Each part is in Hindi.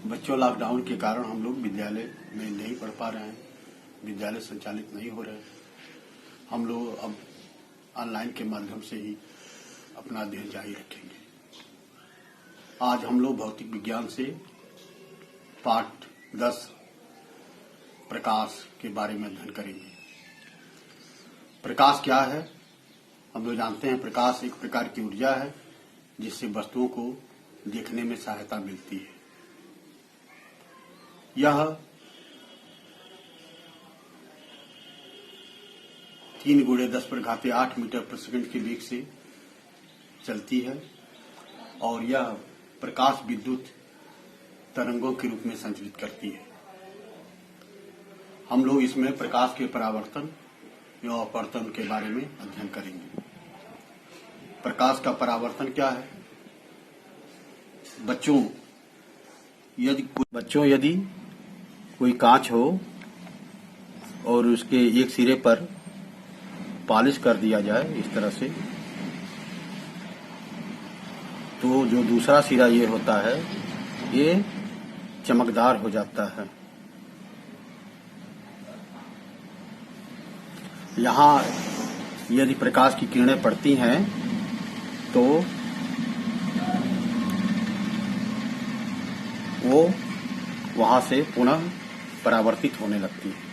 बच्चों, लॉकडाउन के कारण हम लोग विद्यालय में नहीं पढ़ पा रहे हैं, विद्यालय संचालित नहीं हो रहे। हम लोग अब ऑनलाइन के माध्यम से ही अपना अध्ययन जारी रखेंगे। आज हम लोग भौतिक विज्ञान से पाठ 10 प्रकाश के बारे में अध्ययन करेंगे। प्रकाश क्या है? हम लोग जानते हैं प्रकाश एक प्रकार की ऊर्जा है जिससे वस्तुओं को देखने में सहायता मिलती है। यह 3×10⁸ मीटर प्रति सेकंड के वेग से चलती है और यह प्रकाश विद्युत तरंगों के रूप में संचरित करती है। हम लोग इसमें प्रकाश के परावर्तन या अपवर्तन के बारे में अध्ययन करेंगे। प्रकाश का परावर्तन क्या है? बच्चों, यदि कोई कांच हो और उसके एक सिरे पर पॉलिश कर दिया जाए इस तरह से, तो जो दूसरा सिरा ये होता है ये चमकदार हो जाता है। यहाँ यदि प्रकाश की किरणें पड़ती हैं तो वो वहां से पुनः परावर्तित होने लगती है।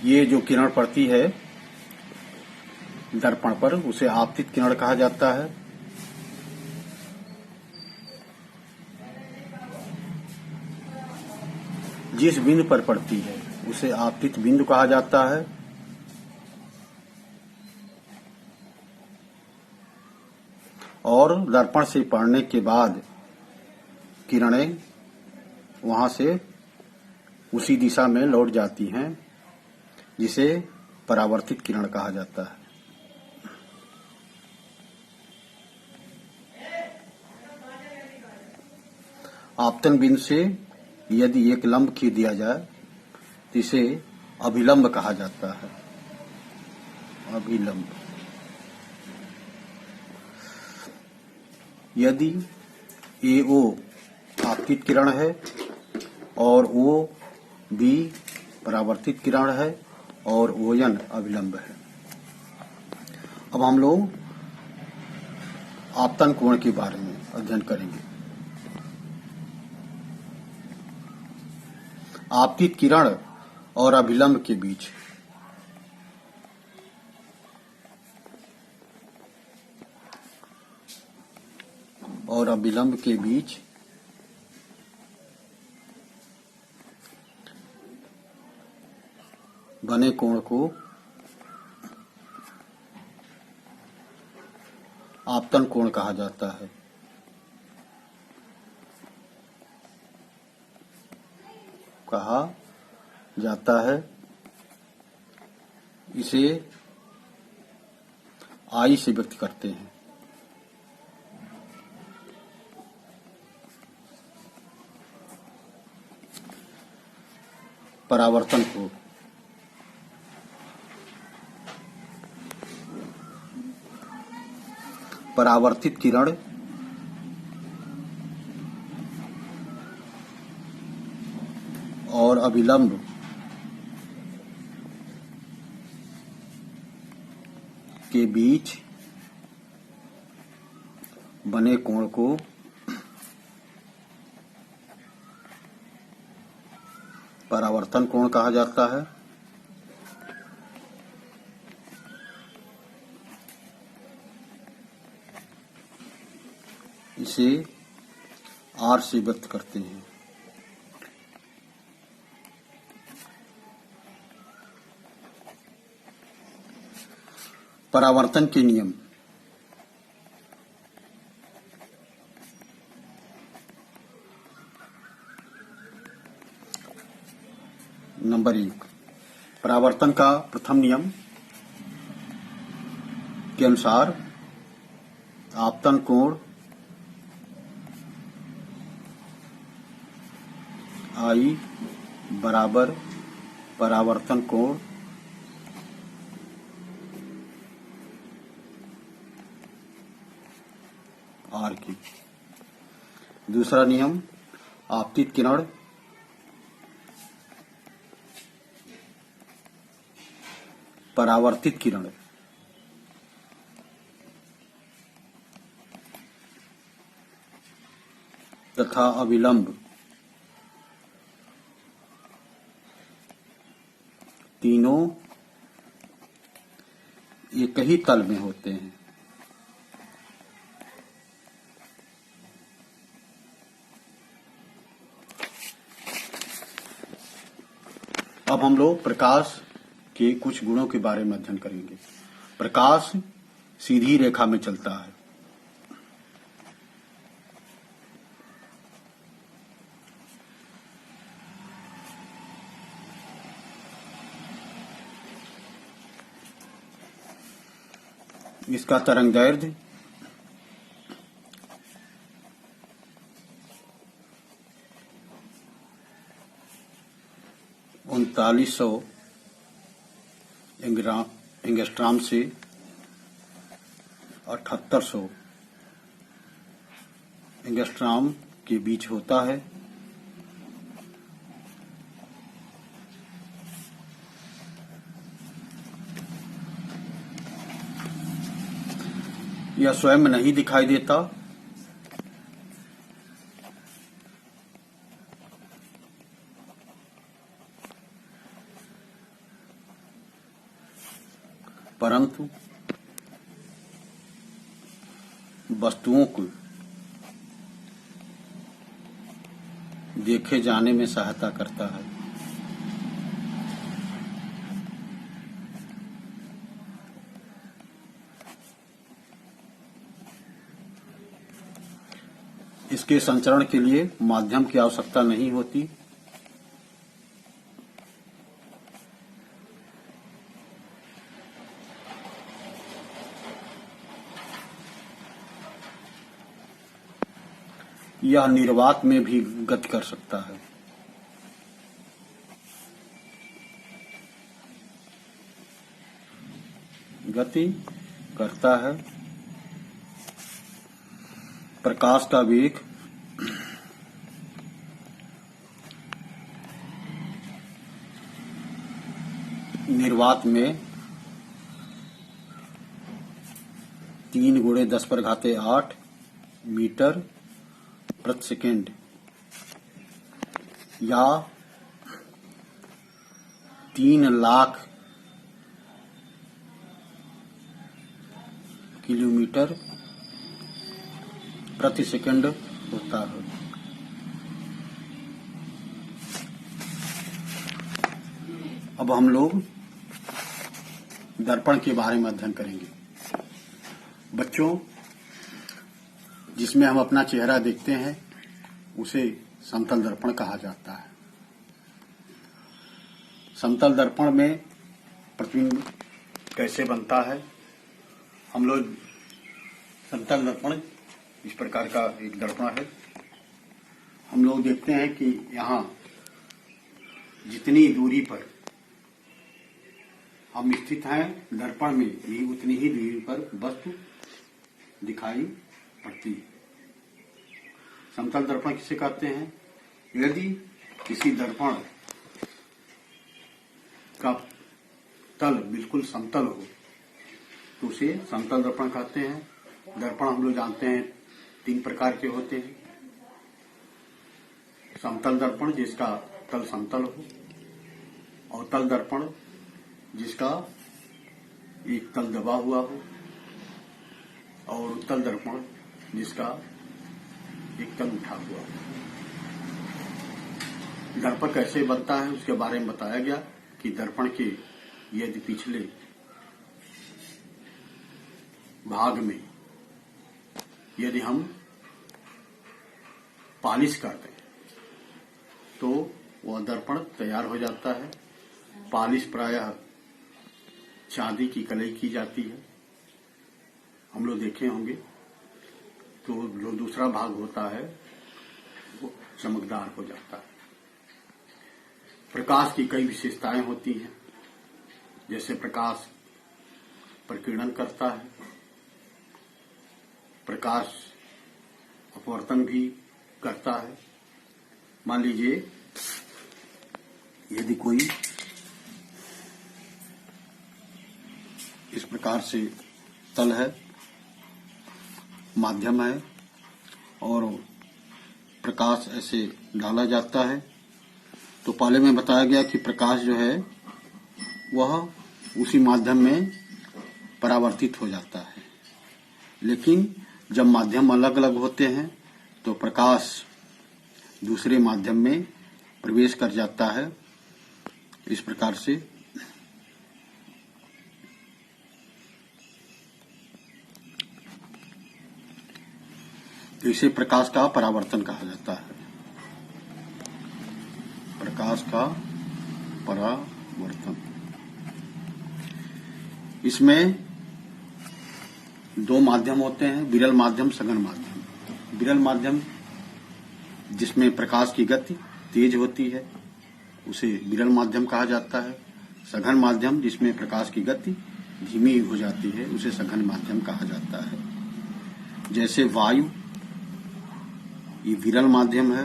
ये जो किरण पड़ती है दर्पण पर, उसे आपतित किरण कहा जाता है। जिस बिंदु पर पड़ती है उसे आपतित बिंदु कहा जाता है। और दर्पण से पड़ने के बाद किरणें वहां से उसी दिशा में लौट जाती हैं, जिसे परावर्तित किरण कहा जाता है। आपतन बिंदु से यदि एक लंब खींच दिया जाए तो इसे अभिलंब कहा जाता है। अभिलंब। यदि AO आपतित किरण है और OB परावर्तित किरण है और ON अभिलंब है। अब हम लोग आपतन कोण के बारे में अध्ययन करेंगे। आपतित किरण और अभिलंब के बीच बने कोण को आपतन कोण कहा जाता है। इसे I से व्यक्त करते हैं। परावर्तन कोण। परावर्तित किरण और अभिलंब के बीच बने कोण को परावर्तन कोण कहा जाता है। इसे R से व्यक्त करते हैं। परावर्तन के नियम। नंबर 1, परावर्तन का प्रथम नियम के अनुसार आपतन कोण I बराबर परावर्तन कोण R की। दूसरा नियम आपतित किरण, परावर्तित किरण। तथा अविलंब, तीनों एक ही तल में होते हैं। अब हम लोग प्रकाश के कुछ गुणों के बारे में अध्ययन करेंगे। प्रकाश सीधी रेखा में चलता है। इसका तरंगदैर्ध्य 3900 एंगस्ट्रॉम से 7800 एंगस्ट्रॉम के बीच होता है। यह स्वयं नहीं दिखाई देता, परंतु वस्तुओं को देखे जाने में सहायता करता है। इसके संचरण के लिए माध्यम की आवश्यकता नहीं होती। यह निर्वात में भी गति कर सकता है। गति करता है। प्रकाश का वेग निर्वात में 3 × 10⁸ मीटर प्रति सेकेंड या 3 लाख किलोमीटर प्रति सेकंड होता है। अब हम लोग दर्पण के बारे में अध्ययन करेंगे। बच्चों, जिसमें हम अपना चेहरा देखते हैं उसे समतल दर्पण कहा जाता है। समतल दर्पण में प्रतिबिंब कैसे बनता है? हम लोग समतल दर्पण इस प्रकार का एक दर्पण है। हम लोग देखते हैं कि यहाँ जितनी दूरी पर हम स्थित हैं दर्पण में भी उतनी ही दूरी पर वस्तु दिखाई पड़ती है। समतल दर्पण किसे कहते हैं? यदि किसी दर्पण का तल बिल्कुल समतल हो तो उसे समतल दर्पण कहते हैं। दर्पण हम लोग जानते हैं 3 प्रकार के होते हैं। समतल दर्पण जिसका तल समतल हो, अवतल दर्पण जिसका एक तल दबा हुआ हो, और उत्तल दर्पण जिसका एक तल उठा हुआ हो। दर्पण कैसे बनता है उसके बारे में बताया गया कि दर्पण के यदि पिछले भाग में यदि हम पॉलिश कर दें तो वह दर्पण तैयार हो जाता है। पॉलिश प्रायः चांदी की कलई की जाती है, हम लोग देखे होंगे। तो जो दूसरा भाग होता है वो चमकदार हो जाता है। प्रकाश की कई विशेषताएं होती हैं, जैसे प्रकाश प्रकीर्णन करता है, प्रकाश अपवर्तन भी करता है, मान लीजिए यदि कोई इस प्रकार से तल है, माध्यम है और प्रकाश ऐसे डाला जाता है, तो पहले में बताया गया कि प्रकाश जो है वह उसी माध्यम में परावर्तित हो जाता है। लेकिन जब माध्यम अलग अलग होते हैं तो प्रकाश दूसरे माध्यम में प्रवेश कर जाता है। इस प्रकार से तो इसे प्रकाश का परावर्तन कहा जाता है। प्रकाश का परावर्तन। इसमें दो माध्यम होते हैं, विरल माध्यम, सघन माध्यम। विरल माध्यम जिसमें प्रकाश की गति तेज होती है उसे विरल माध्यम कहा जाता है। सघन माध्यम जिसमें प्रकाश की गति धीमी हो जाती है उसे सघन माध्यम कहा जाता है। जैसे वायु ये विरल माध्यम है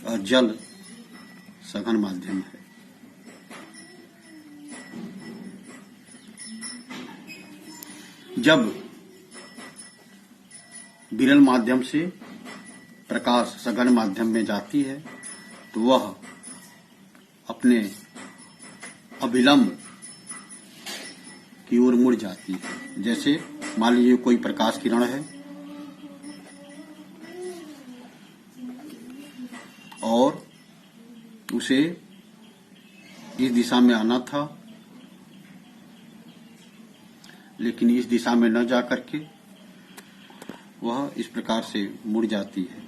और जल सघन माध्यम है। जब विरल माध्यम से प्रकाश सघन माध्यम में जाती है तो वह अपने अभिलंब की ओर मुड़ जाती है। जैसे मान लीजिए कोई प्रकाश किरण है और उसे इस दिशा में आना था, लेकिन इस दिशा में न जाकर के वह इस प्रकार से मुड़ जाती है,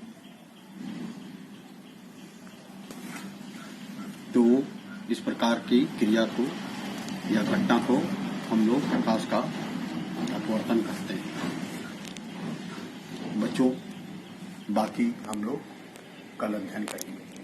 तो इस प्रकार की क्रिया को या घटना को हम लोग प्रकाश का अपवर्तन करते हैं। बच्चों, बाकी हम लोग कल अध्ययन करेंगे।